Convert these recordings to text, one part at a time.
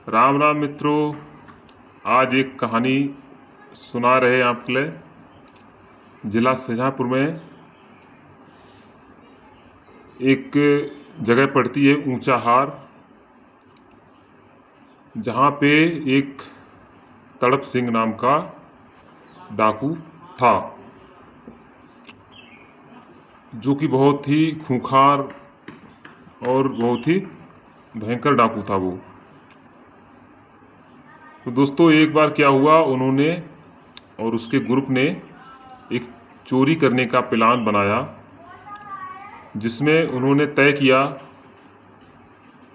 राम राम मित्रों। आज एक कहानी सुना रहे आपके लिए। जिला शाहजहाँपुर में एक जगह पड़ती है ऊंचाहार, जहाँ पे एक तड़प सिंह नाम का डाकू था, जो कि बहुत ही खूंखार और बहुत ही भयंकर डाकू था वो। तो दोस्तों, एक बार क्या हुआ, उन्होंने और उसके ग्रुप ने एक चोरी करने का प्लान बनाया, जिसमें उन्होंने तय किया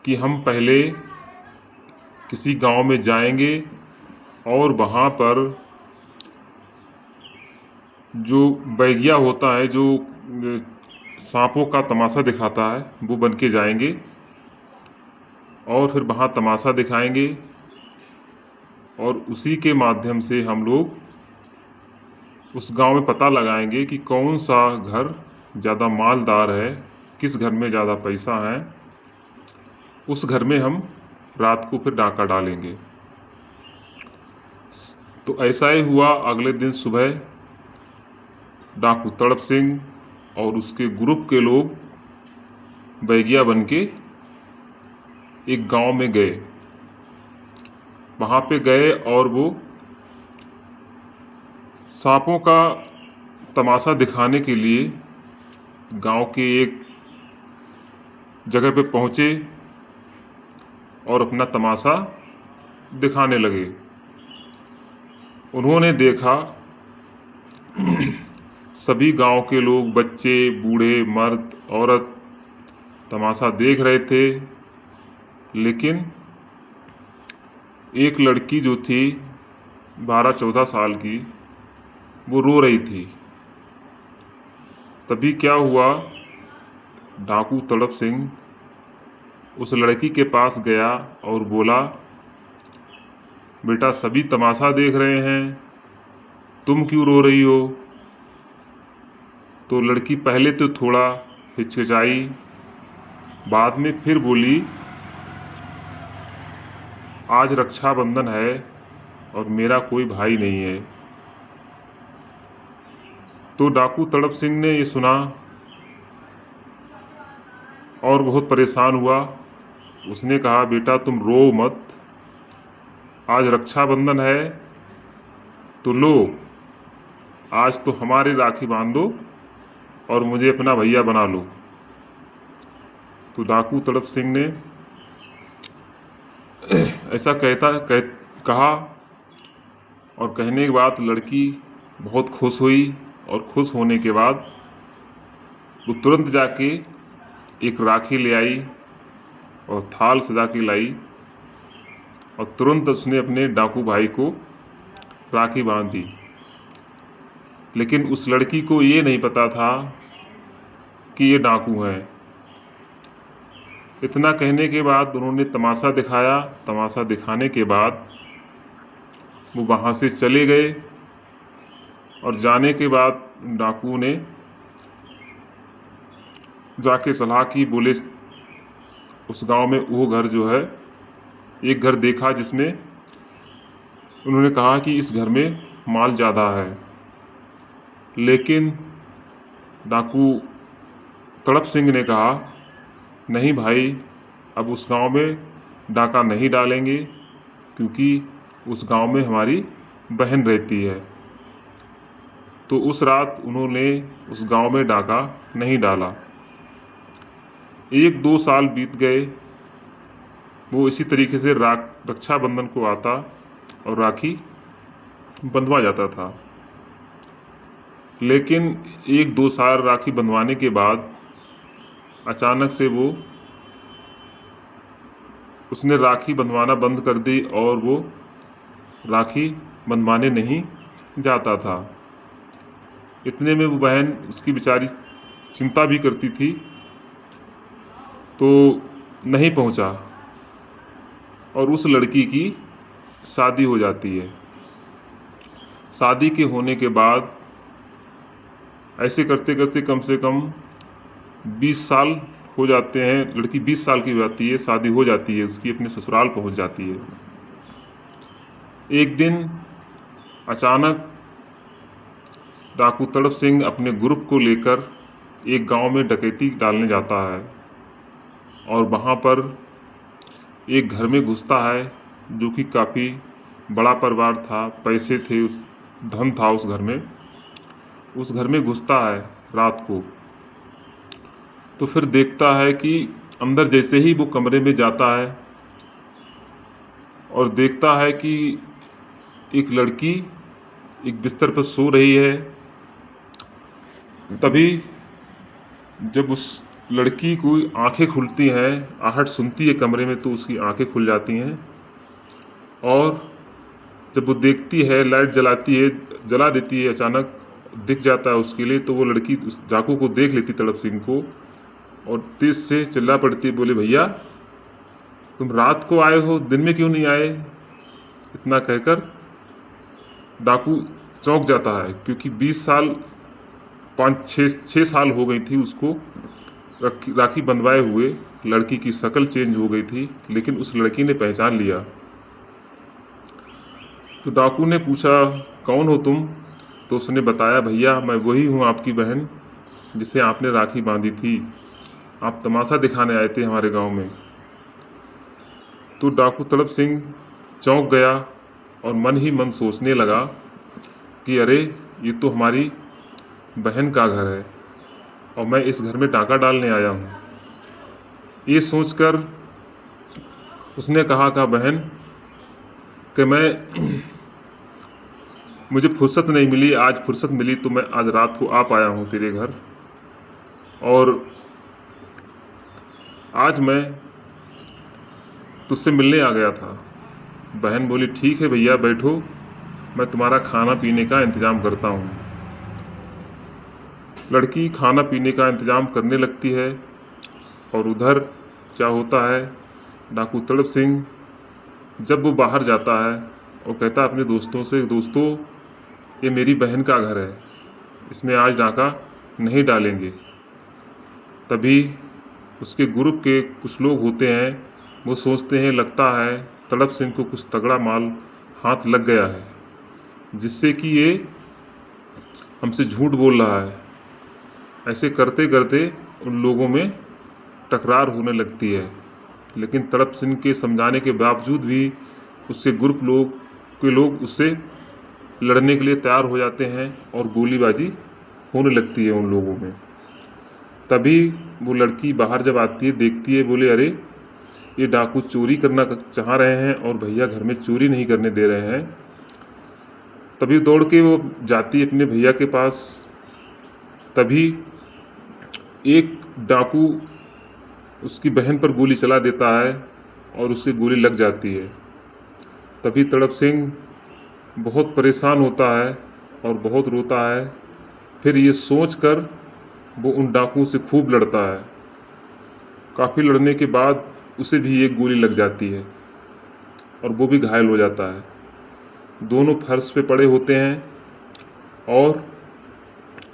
कि हम पहले किसी गांव में जाएंगे और वहां पर जो बैगिया होता है, जो सांपों का तमाशा दिखाता है, वो बन के जाएंगे और फिर वहाँ तमाशा दिखाएंगे और उसी के माध्यम से हम लोग उस गांव में पता लगाएंगे कि कौन सा घर ज़्यादा मालदार है, किस घर में ज़्यादा पैसा है। उस घर में हम रात को फिर डाका डालेंगे। तो ऐसा ही हुआ। अगले दिन सुबह डाकू तड़प सिंह और उसके ग्रुप के लोग बैगिया बन के एक गांव में गए। वहाँ पे गए और वो सांपों का तमाशा दिखाने के लिए गांव के एक जगह पे पहुँचे और अपना तमाशा दिखाने लगे। उन्होंने देखा सभी गांव के लोग, बच्चे, बूढ़े, मर्द, औरत तमाशा देख रहे थे, लेकिन एक लड़की जो थी 12-14 साल की, वो रो रही थी। तभी क्या हुआ, डाकू तड़प सिंह उस लड़की के पास गया और बोला, बेटा, सभी तमाशा देख रहे हैं, तुम क्यों रो रही हो? तो लड़की पहले तो थोड़ा हिचकिचाई, बाद में फिर बोली, आज रक्षाबंधन है और मेरा कोई भाई नहीं है। तो डाकू तड़प सिंह ने ये सुना और बहुत परेशान हुआ। उसने कहा, बेटा, तुम रो मत, आज रक्षाबंधन है तो लो, आज तो हमारी राखी बांध दो और मुझे अपना भैया बना लो। तो डाकू तड़प सिंह ने ऐसा कहा, और कहने के बाद लड़की बहुत खुश हुई, और खुश होने के बाद वो तुरंत जाके एक राखी ले आई और थाल सजा के लाई, और तुरंत उसने अपने डाकू भाई को राखी बांध दी। लेकिन उस लड़की को ये नहीं पता था कि ये डाकू हैं। इतना कहने के बाद उन्होंने तमाशा दिखाया। तमाशा दिखाने के बाद वो वहाँ से चले गए, और जाने के बाद डाकू ने जाके सलाह की, बोले उस गांव में वो घर जो है, एक घर देखा जिसमें उन्होंने कहा कि इस घर में माल ज़्यादा है। लेकिन डाकू तड़प सिंह ने कहा, नहीं भाई, अब उस गांव में डाका नहीं डालेंगे, क्योंकि उस गांव में हमारी बहन रहती है। तो उस रात उन्होंने उस गांव में डाका नहीं डाला। 1-2 साल बीत गए। वो इसी तरीके से रक्षाबंधन को आता और राखी बंधवा जाता था। लेकिन 1-2 साल राखी बंधवाने के बाद अचानक से उसने राखी बंधवाना बंद कर दी और वो राखी बंधवाने नहीं जाता था। इतने में वो बहन, उसकी बेचारी, चिंता भी करती थी, तो नहीं पहुंचा, और उस लड़की की शादी हो जाती है। शादी के होने के बाद ऐसे करते करते कम से कम 20 साल हो जाते हैं, लड़की 20 साल की हो जाती है, शादी हो जाती है उसकी, अपने ससुराल पहुंच जाती है। एक दिन अचानक डाकू तड़प सिंह अपने ग्रुप को लेकर एक गांव में डकैती डालने जाता है और वहां पर एक घर में घुसता है जो कि काफ़ी बड़ा परिवार था, पैसे थे, उस धन था उस घर में। उस घर में घुसता है रात को, तो फिर देखता है कि अंदर जैसे ही वो कमरे में जाता है और देखता है कि एक लड़की एक बिस्तर पर सो रही है। तभी जब उस लड़की को आंखें खुलती हैं, आहट सुनती है कमरे में, तो उसकी आंखें खुल जाती हैं और जब वो देखती है, लाइट जलाती है, जला देती है, अचानक दिख जाता है उसके लिए, तो वो लड़की उस डाकू को देख लेती, तड़प सिंह को, और तेज से चिल्ला पड़ती है, बोले भैया तुम रात को आए हो, दिन में क्यों नहीं आए। इतना कहकर डाकू चौंक जाता है, क्योंकि 20 साल 5-6 साल हो गई थी उसको राखी बंधवाए हुए। लड़की की शक्ल चेंज हो गई थी, लेकिन उस लड़की ने पहचान लिया। तो डाकू ने पूछा कौन हो तुम, तो उसने बताया भैया मैं वही हूँ आपकी बहन जिसे आपने राखी बांधी थी, आप तमाशा दिखाने आए थे हमारे गांव में। तो डाकू तड़प सिंह चौंक गया और मन ही मन सोचने लगा कि अरे ये तो हमारी बहन का घर है और मैं इस घर में डाका डालने आया हूँ। ये सोचकर उसने कहा बहन कि मुझे फुर्सत नहीं मिली, आज फुर्सत मिली तो मैं आज रात को आ पाया हूँ तेरे घर, और आज मैं तुझसे मिलने आ गया था। बहन बोली ठीक है भैया बैठो, मैं तुम्हारा खाना पीने का इंतज़ाम करता हूँ। लड़की खाना पीने का इंतज़ाम करने लगती है और उधर क्या होता है, डाकू तड़प सिंह जब वो बाहर जाता है और कहता है अपने दोस्तों से, दोस्तों ये मेरी बहन का घर है, इसमें आज डाका नहीं डालेंगे। तभी उसके ग्रुप के कुछ लोग होते हैं, वो सोचते हैं लगता है तड़प सिंह को कुछ तगड़ा माल हाथ लग गया है, जिससे कि ये हमसे झूठ बोल रहा है। ऐसे करते करते उन लोगों में टकरार होने लगती है, लेकिन तड़प सिंह के समझाने के बावजूद भी उससे ग्रुप लोग उससे लड़ने के लिए तैयार हो जाते हैं और गोलीबाजी होने लगती है उन लोगों में। तभी वो लड़की बाहर जब आती है, देखती है, बोले अरे ये डाकू चोरी करना चाह रहे हैं और भैया घर में चोरी नहीं करने दे रहे हैं। तभी दौड़ के वो जाती है अपने भैया के पास। तभी एक डाकू उसकी बहन पर गोली चला देता है और उसकी गोली लग जाती है। तभी तड़प सिंह बहुत परेशान होता है और बहुत रोता है। फिर ये सोचकर वो उन डाकुओं से खूब लड़ता है। काफ़ी लड़ने के बाद उसे भी एक गोली लग जाती है और वो भी घायल हो जाता है। दोनों फर्श पे पड़े होते हैं और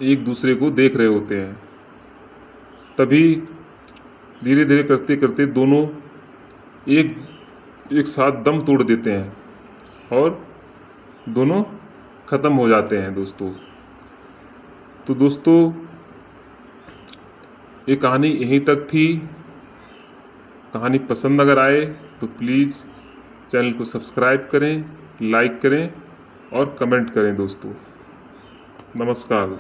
एक दूसरे को देख रहे होते हैं। तभी धीरे धीरे करते करते दोनों एक साथ दम तोड़ देते हैं और दोनों ख़त्म हो जाते हैं दोस्तों। तो दोस्तों ये कहानी यहीं तक थी। कहानी पसंद अगर आए तो प्लीज़ चैनल को सब्सक्राइब करें, लाइक करें और कमेंट करें दोस्तों। नमस्कार।